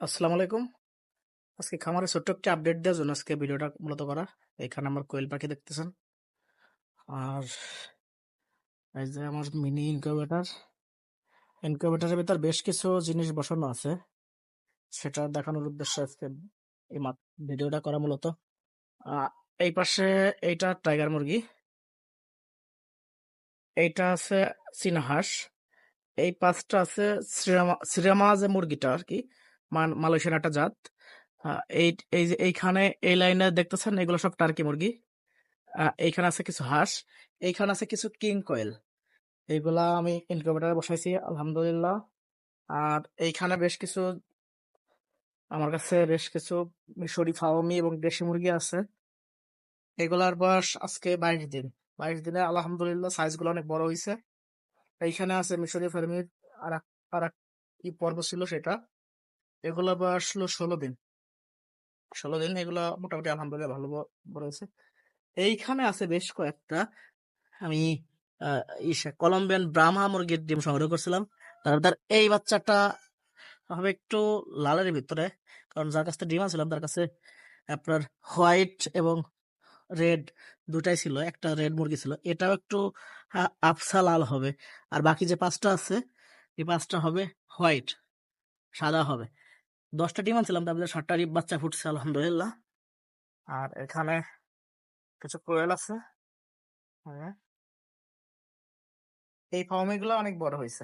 আসসালামু আলাইকুম। আজকে খামারে ছোট্ট একটা আপডেট দেওয়ার জন্য আজকে ভিডিওটা মূলত করা। এখানে আমার কোয়েল পাখি দেখতেছেন। আর এই যে আমার মিনি ইনকিউবেটর। ইনকিউবেটরের ভিতর বেশ কিছু জিনিস বসানো আছে। সেটা দেখানোর উদ্দেশ্যে আজকে এই ভিডিওটা করা মূলত। আহ, এই পাশে এইটা টাইগার মুরগি, এইটা আছে চীনা হাঁস, এই পাঁচটা আছে শ্রীরামা যে মুরগিটা আর কি, মালয়েশিয়ার একটা জাত। এই এই যে এইখানে এই লাইনে দেখতেছেন এগুলো সব টার্কি মুরগি। এইখানে আছে কিছু হাঁস, এইখানে আছে কিছু কিং কয়েল। এইগুলা আমি ইনকিউবেটরে বসাইছি আলহামদুলিল্লাহ। আর এইখানে বেশ কিছু, আমার কাছে বেশ কিছু মিশরি ফার্মি এবং দেশি মুরগি আছে। এগুলার বয়স আজকে 22 দিন। 22 দিনে আলহামদুলিল্লাহ সাইজগুলো অনেক বড় হয়েছে। এইখানে আছে মিশরি ফার্মির আর এক কি পর্ব ছিল সেটা। এগুলোর বয়স হলো 16 দিন। 16 দিন এগুলো মোটামুটি আলহামদুলিল্লাহ ভালো বড় হয়েছে। এইখানে আছে বেশ কয়েকটা, আমি আহ, কলম্বিয়ান ব্রাহ্মা মুরগির ডিম সংগ্রহ করছিলাম। তার এই বাচ্চাটা হবে একটু লালের ভিতরে, কারণ যার কাছে ডিম আনছিলাম তার কাছে আপনার হোয়াইট এবং রেড দুটাই ছিল। একটা রেড মুরগি ছিল, এটাও একটু আফসা লাল হবে। আর বাকি যে পাঁচটা আছে, এই পাঁচটা হবে হোয়াইট, সাদা হবে। 10টা ডিম আনছিলাম, তার মধ্যে 7টা বাচ্চা ফুটছে আলহামদুলিল্লাহ। আর এখানে কিছু কোয়েল আছে। হ্যাঁ, এই ফার্মিগুলো অনেক বড় হয়েছে।